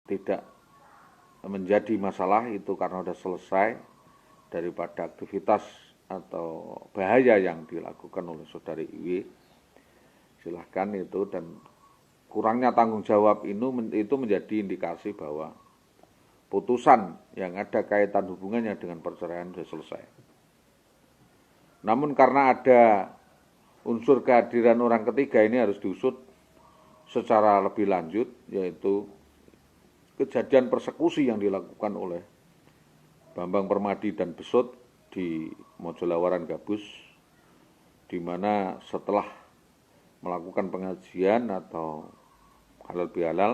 tidak menjadi masalah itu karena sudah selesai daripada aktivitas atau bahaya yang dilakukan oleh saudari Iwi. Silahkan itu, dan kurangnya tanggung jawab itu menjadi indikasi bahwa putusan yang ada kaitan hubungannya dengan perceraian sudah selesai. Namun karena ada unsur kehadiran orang ketiga, ini harus diusut secara lebih lanjut, yaitu kejadian persekusi yang dilakukan oleh Bambang Permadi dan Besut di Mojolawaran Gabus, di mana setelah melakukan pengajian atau halal bihalal,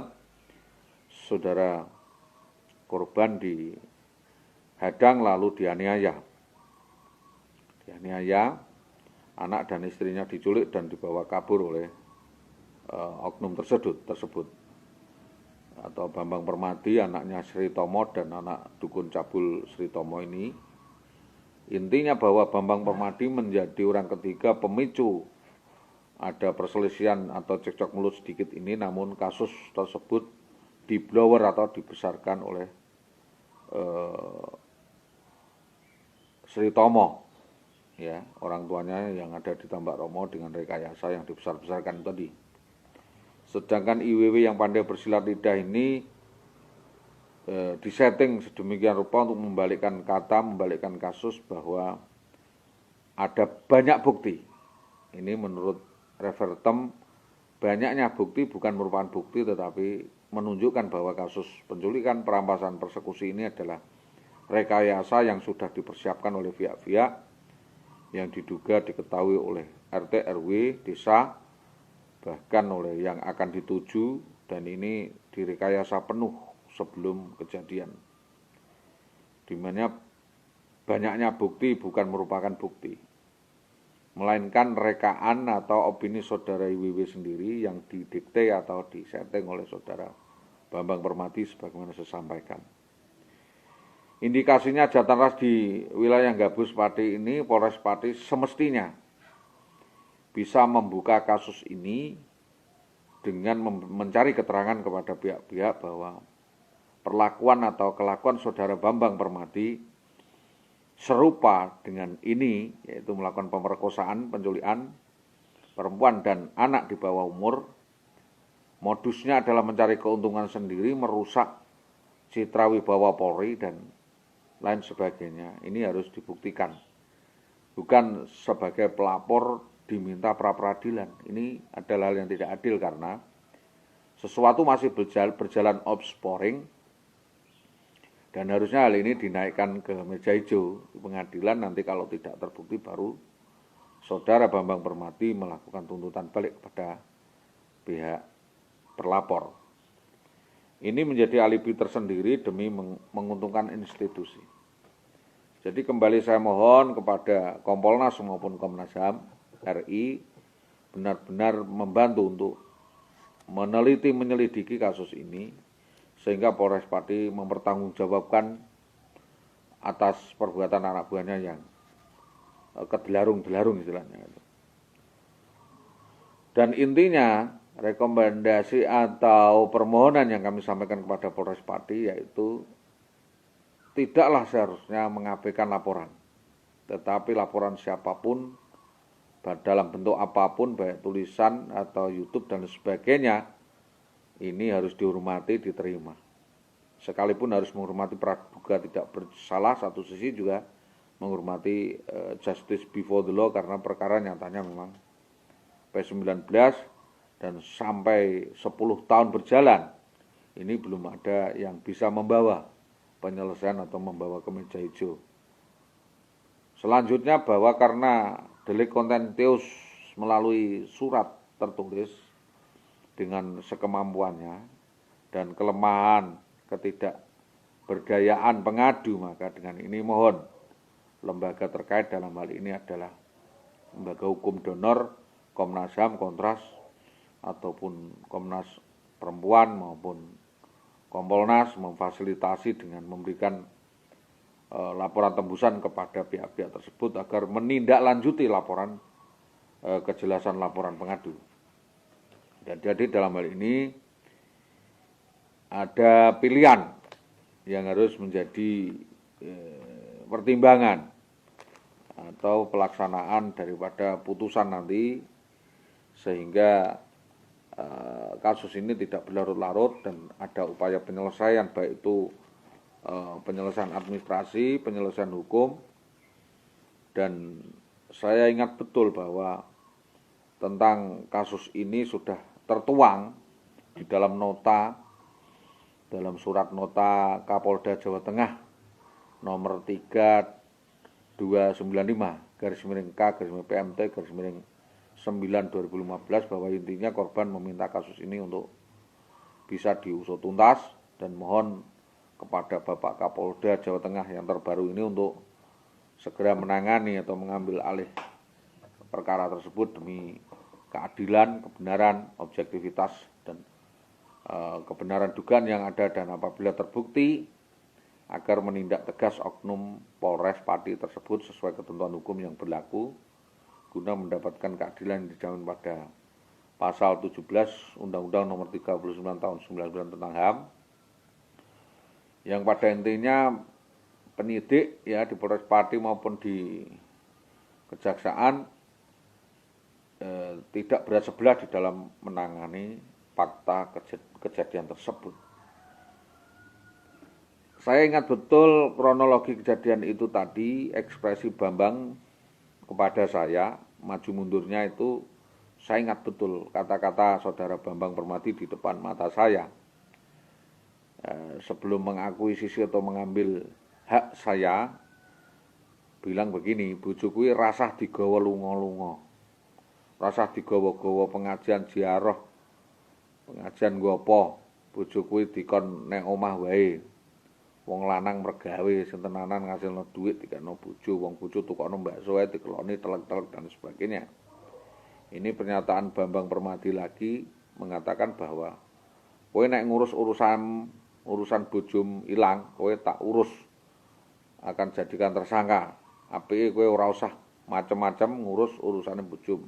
saudara korban dihadang lalu dianiaya. Anak dan istrinya diculik dan dibawa kabur oleh oknum tersebut. Atau Bambang Permadi, anaknya Sri Tomo dan anak dukun cabul Sri Tomo ini. Intinya bahwa Bambang Permadi menjadi orang ketiga pemicu ada perselisihan atau cekcok mulut sedikit ini, namun kasus tersebut diblower atau dibesarkan oleh Sri Tomo, ya, orang tuanya yang ada di Tambak Romo dengan rekayasa yang dibesar-besarkan tadi. Sedangkan IWW yang pandai bersilat lidah ini disetting sedemikian rupa untuk membalikkan kasus bahwa ada banyak bukti. Ini menurut Revertem, banyaknya bukti bukan merupakan bukti tetapi menunjukkan bahwa kasus penculikan, perampasan, persekusi ini adalah rekayasa yang sudah dipersiapkan oleh pihak-pihak yang diduga diketahui oleh RT, RW, desa, bahkan oleh yang akan dituju, dan ini direkayasa penuh sebelum kejadian. Di mana banyaknya bukti bukan merupakan bukti, melainkan rekaan atau opini saudara IWW sendiri yang didikte atau disetting oleh saudara Bambang Permadi sebagaimana saya sampaikan. Indikasinya Jatanras di wilayah Gabus Pati ini, Polres Pati semestinya bisa membuka kasus ini dengan mencari keterangan kepada pihak-pihak bahwa perlakuan atau kelakuan saudara Bambang Permadi serupa dengan ini, yaitu melakukan pemerkosaan, penculikan perempuan dan anak di bawah umur. Modusnya adalah mencari keuntungan sendiri, merusak citra wibawa Polri dan lain sebagainya. Ini harus dibuktikan. Bukan sebagai pelapor diminta pra-peradilan. Ini adalah hal yang tidak adil karena sesuatu masih berjalan offshoring, dan harusnya hal ini dinaikkan ke meja hijau di pengadilan. Nanti kalau tidak terbukti baru saudara Bambang Permadi melakukan tuntutan balik kepada pihak terlapor. Ini menjadi alibi tersendiri demi menguntungkan institusi. Jadi kembali saya mohon kepada Kompolnas maupun Komnas HAM RI benar-benar membantu untuk meneliti menyelidiki kasus ini sehingga Polres Pati mempertanggungjawabkan atas perbuatan anak buahnya yang kedelarung-delarung istilahnya. Dan intinya rekomendasi atau permohonan yang kami sampaikan kepada Polres Pati yaitu tidaklah seharusnya mengabaikan laporan, tetapi laporan siapapun dalam bentuk apapun, baik tulisan atau YouTube dan sebagainya, ini harus dihormati, diterima. Sekalipun harus menghormati praduga tidak bersalah, satu sisi juga menghormati justice before the law, karena perkara nyatanya memang P19 dan sampai 10 tahun berjalan, ini belum ada yang bisa membawa penyelesaian atau membawa ke meja hijau. Selanjutnya bahwa karena delik kontentius melalui surat tertulis dengan sekemampuannya dan kelemahan ketidakberdayaan pengadu, maka dengan ini mohon lembaga terkait dalam hal ini adalah lembaga hukum donor, Komnas HAM, Kontras, ataupun Komnas Perempuan maupun Kompolnas memfasilitasi dengan memberikan laporan tembusan kepada pihak-pihak tersebut agar menindaklanjuti laporan kejelasan laporan pengadu. Dan jadi dalam hal ini ada pilihan yang harus menjadi pertimbangan atau pelaksanaan daripada putusan nanti, sehingga kasus ini tidak berlarut-larut dan ada upaya penyelesaian, baik itu penyelesaian administrasi, penyelesaian hukum. Dan saya ingat betul bahwa tentang kasus ini sudah tertuang di dalam nota, dalam surat nota Kapolda Jawa Tengah nomor 3295-K-PMT-9 bahwa intinya korban meminta kasus ini untuk bisa diusut tuntas dan mohon kepada Bapak Kapolda Jawa Tengah yang terbaru ini untuk segera menangani atau mengambil alih perkara tersebut demi keadilan, kebenaran, objektivitas, dan kebenaran dugaan yang ada, dan apabila terbukti agar menindak tegas oknum Polres Pati tersebut sesuai ketentuan hukum yang berlaku guna mendapatkan keadilan yang dijamin pada pasal 17 Undang-Undang nomor 39 tahun 99 tentang HAM, yang pada intinya penyidik ya di Polres Pati maupun di Kejaksaan tidak berat sebelah di dalam menangani fakta kejadian tersebut. Saya ingat betul kronologi kejadian itu tadi, ekspresi Bambang kepada saya, maju mundurnya itu saya ingat betul kata-kata saudara Bambang Permadi di depan mata saya. Sebelum mengakuisisi atau mengambil hak saya, bilang begini, bojoku rasah digawa lunga-lunga, rasah digawa-gawa pengajian ziarah, pengajian gopo, bojoku dikon nek omah wae. Wong lanang mergawe sing tenanan ngasilno duit dikano bojo, wong bojo tukokno bakso ae dikeloni telek-telek dan sebagainya. Ini pernyataan Bambang Permadi lagi mengatakan bahwa kowe nek ngurus urusan bojom ilang, kowe tak urus, akan jadikan tersangka. Apike kowe ora usah macem-macem ngurus urusane bojom.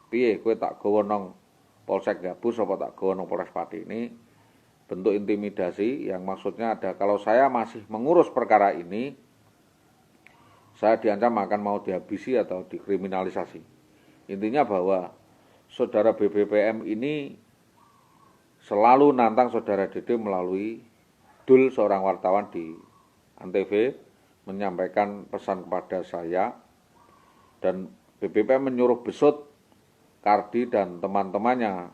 Piye kowe tak gawa nang Polsek Gabus apa tak gawa nang Polres Pati. Ini bentuk intimidasi yang maksudnya ada kalau saya masih mengurus perkara ini, saya diancam akan mau dihabisi atau dikriminalisasi. Intinya bahwa saudara BBPM ini selalu nantang saudara Dede melalui Dul, seorang wartawan di Antv, menyampaikan pesan kepada saya, dan BBPM menyuruh Besut, Kardi dan teman-temannya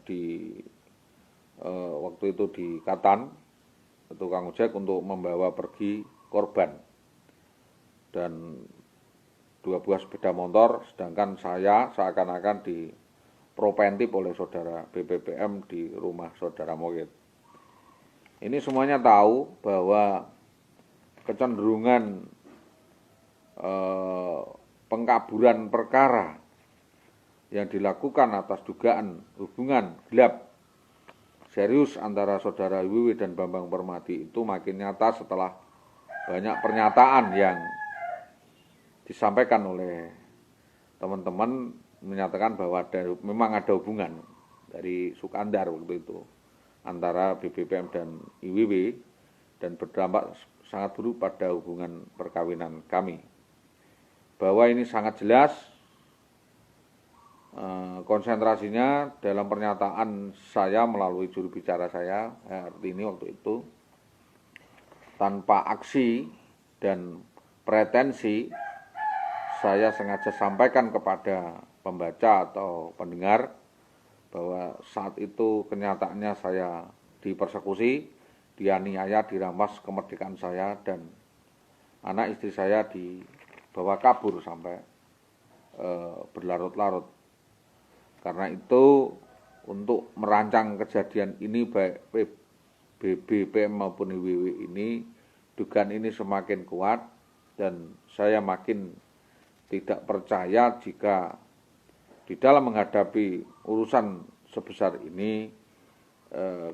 di waktu itu di Katan, tukang ojek, untuk membawa pergi korban dan 2 buah sepeda motor, sedangkan saya seakan-akan dipreventif oleh saudara BBPM di rumah saudara Moyet. Ini semuanya tahu bahwa kecenderungan pengkaburan perkara yang dilakukan atas dugaan hubungan gelap serius antara saudara Wiwi dan Bambang Permadi itu makin nyata setelah banyak pernyataan yang disampaikan oleh teman-teman menyatakan bahwa memang ada hubungan dari Sukandar waktu itu antara BBPM dan IWW, dan berdampak sangat buruk pada hubungan perkawinan kami. Bahwa ini sangat jelas konsentrasinya dalam pernyataan saya melalui juru bicara saya, ini waktu itu, tanpa aksi dan pretensi, saya sengaja sampaikan kepada pembaca atau pendengar bahwa saat itu kenyataannya saya dipersekusi, dianiaya, dirampas kemerdekaan saya, dan anak istri saya dibawa kabur sampai berlarut-larut. Karena itu untuk merancang kejadian ini baik BBPM maupun IWW ini, dugaan ini semakin kuat, dan saya makin tidak percaya jika di dalam menghadapi urusan sebesar ini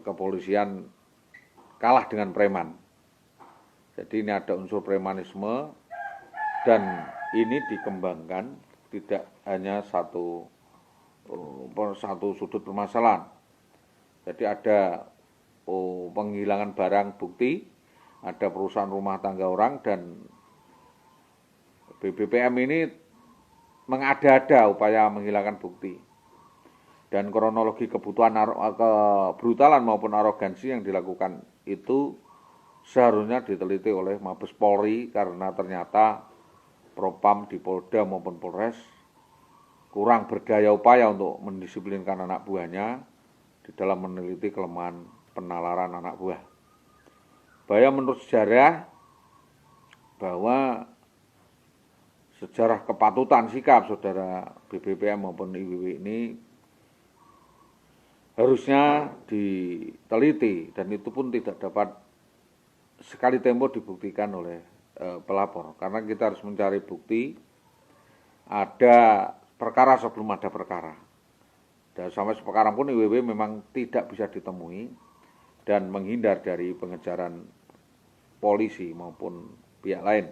kepolisian kalah dengan preman. Jadi ini ada unsur premanisme, dan ini dikembangkan tidak hanya satu sudut permasalahan. Jadi ada penghilangan barang bukti, ada perusahaan rumah tangga orang, dan BBPM ini mengada-ada upaya menghilangkan bukti. Dan kronologi kebrutalan maupun arogansi yang dilakukan itu seharusnya diteliti oleh Mabes Polri, karena ternyata Propam di Polda maupun Polres kurang berdaya upaya untuk mendisiplinkan anak buahnya di dalam meneliti kelemahan penalaran anak buah. Bahwa menurut sejarah bahwa sejarah kepatutan sikap saudara BBPM maupun IWW ini harusnya diteliti, dan itu pun tidak dapat sekali tempo dibuktikan oleh pelapor, karena kita harus mencari bukti ada perkara sebelum ada perkara. Dan sampai sekarang pun IWW memang tidak bisa ditemui dan menghindar dari pengejaran polisi maupun pihak lain.